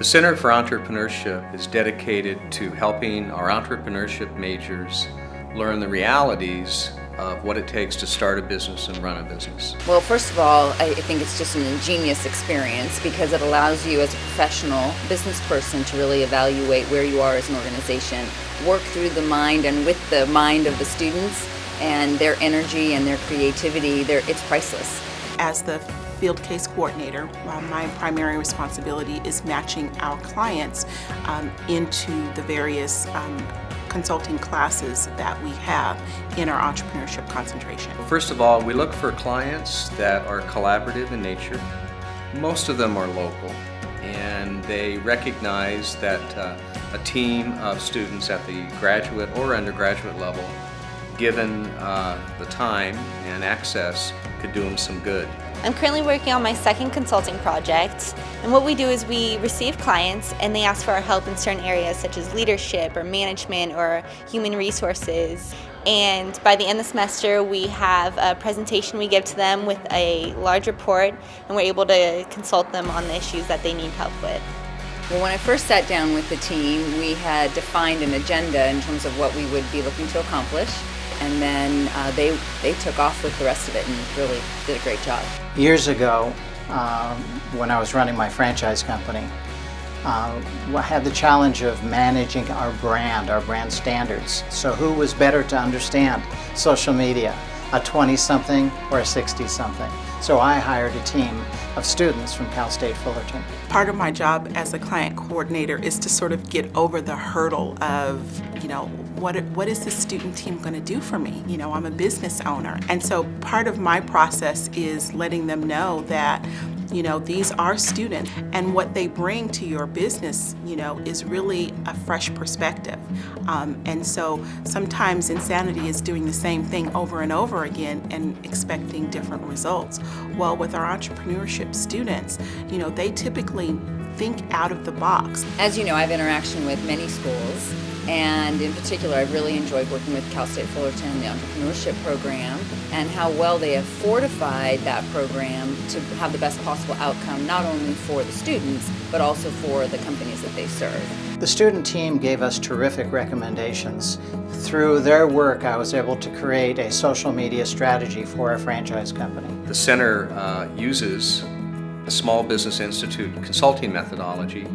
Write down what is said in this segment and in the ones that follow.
The Center for Entrepreneurship is dedicated to helping our entrepreneurship majors learn the realities of what it takes to start a business and run a business. Well, first of all, I think it's just an ingenious experience because it allows you as a professional business person to really evaluate where you are as an organization, work through the mind and with the mind of the students and their energy and their creativity. It's priceless. As the field case coordinator, my primary responsibility is matching our clients into the various consulting classes that we have in our entrepreneurship concentration. First of all, we look for clients that are collaborative in nature. Most of them are local, and they recognize that a team of students at the graduate or undergraduate level, given the time and access, could do them some good. I'm currently working on my second consulting project, and what we do is we receive clients and they ask for our help in certain areas such as leadership or management or human resources. And by the end of the semester we have a presentation we give to them with a large report, and we're able to consult them on the issues that they need help with. Well, when I first sat down with the team, we had defined an agenda in terms of what we would be looking to accomplish. And then they took off with the rest of it and really did a great job. Years ago, when I was running my franchise company, I had the challenge of managing our brand standards. So who was better to understand social media, a 20-something or a 60-something? So I hired a team of students from Cal State Fullerton. Part of my job as a client coordinator is to sort of get over the hurdle of, what is this student team going to do for me? I'm a business owner. And so part of my process is letting them know that, these are students, and what they bring to your business, is really a fresh perspective. And so sometimes insanity is doing the same thing over and over again and expecting different results. Well, with our entrepreneurship students, they typically think out of the box. As you know, I have interaction with many schools, and in particular I've really enjoyed working with Cal State Fullerton, the entrepreneurship program, and how well they have fortified that program to have the best possible outcome, not only for the students, but also for the companies that they serve. The student team gave us terrific recommendations. Through their work, I was able to create a social media strategy for our franchise company. The center uses a Small Business Institute consulting methodology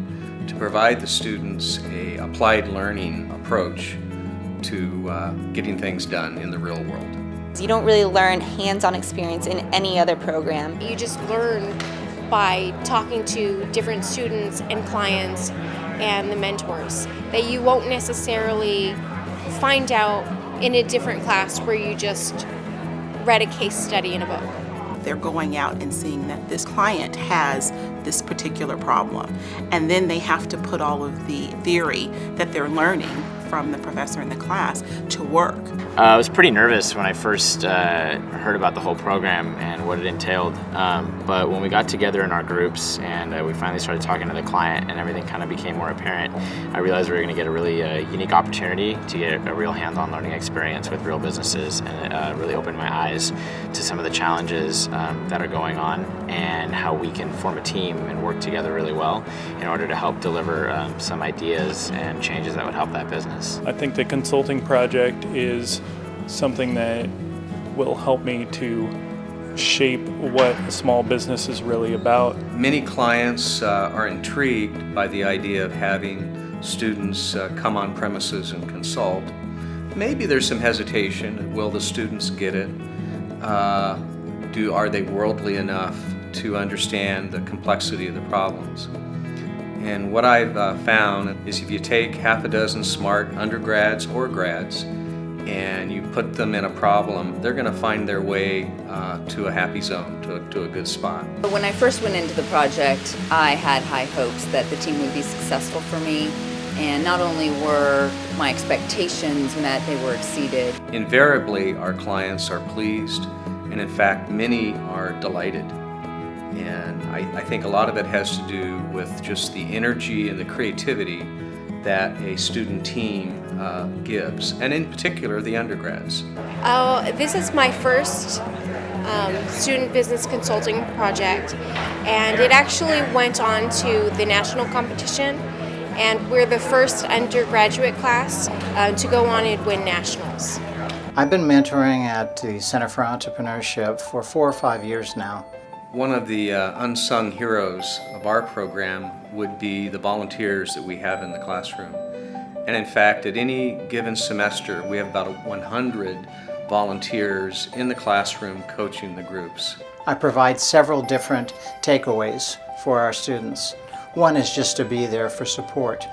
to provide the students a applied learning approach to getting things done in the real world. You don't really learn hands-on experience in any other program. You just learn by talking to different students and clients and the mentors that you won't necessarily find out in a different class where you just read a case study in a book. They're going out and seeing that this client has this particular problem, and then they have to put all of the theory that they're learning from the professor in the class to work. I was pretty nervous when I first heard about the whole program and what it entailed, but when we got together in our groups and we finally started talking to the client and everything kind of became more apparent, I realized we were going to get a really unique opportunity to get a real hands-on learning experience with real businesses, and it really opened my eyes to some of the challenges that are going on and how we can form a team and work together really well in order to help deliver some ideas and changes that would help that business. I think the consulting project is something that will help me to shape what a small business is really about. Many clients are intrigued by the idea of having students come on premises and consult. Maybe there's some hesitation. Will the students get it? Are they worldly enough to understand the complexity of the problems? And what I've found is if you take half a dozen smart undergrads or grads and you put them in a problem, they're going to find their way to a happy zone, to a good spot. When I first went into the project, I had high hopes that the team would be successful for me, and not only were my expectations met, they were exceeded. Invariably, our clients are pleased, and in fact, many are delighted. And I think a lot of it has to do with just the energy and the creativity that a student team gives, and in particular the undergrads. Oh, this is my first student business consulting project, and it actually went on to the national competition, and we're the first undergraduate class to go on and win nationals. I've been mentoring at the Center for Entrepreneurship for 4 or 5 years now. One of the unsung heroes of our program would be the volunteers that we have in the classroom. And in fact, at any given semester, we have about 100 volunteers in the classroom coaching the groups. I provide several different takeaways for our students. One is just to be there for support.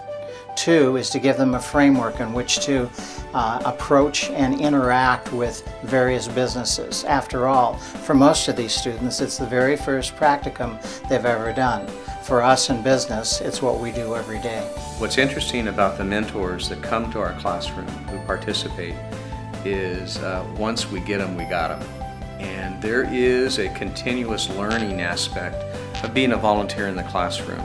2 is to give them a framework in which to approach and interact with various businesses. After all, for most of these students, it's the very first practicum they've ever done. For us in business, it's what we do every day. What's interesting about the mentors that come to our classroom who participate is once we get them, we got them. And there is a continuous learning aspect of being a volunteer in the classroom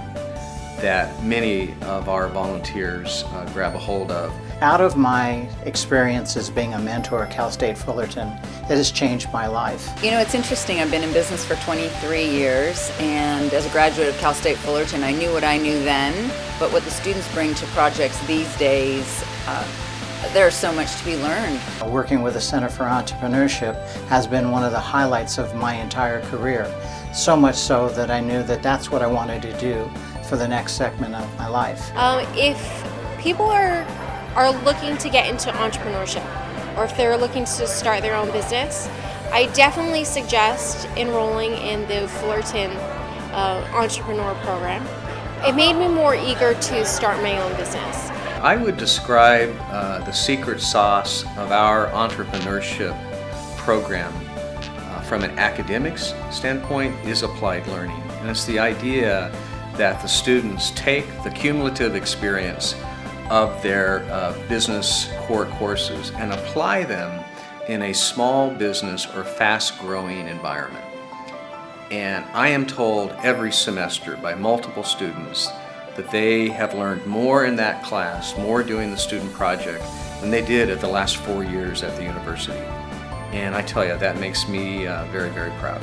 that many of our volunteers grab a hold of. Out of my experiences being a mentor at Cal State Fullerton, it has changed my life. You know, it's interesting. I've been in business for 23 years, and as a graduate of Cal State Fullerton, I knew what I knew then, but what the students bring to projects these days, there's so much to be learned. Working with the Center for Entrepreneurship has been one of the highlights of my entire career. So much so that I knew that that's what I wanted to do for the next segment of my life. If people are looking to get into entrepreneurship, or if they're looking to start their own business, I definitely suggest enrolling in the Fullerton Entrepreneur Program. It made me more eager to start my own business. I would describe the secret sauce of our entrepreneurship program from an academics standpoint is applied learning. And it's the idea that the students take the cumulative experience of their business core courses and apply them in a small business or fast-growing environment. And I am told every semester by multiple students that they have learned more in that class, more doing the student project, than they did at the last 4 years at the university. And I tell you, that makes me very, very proud.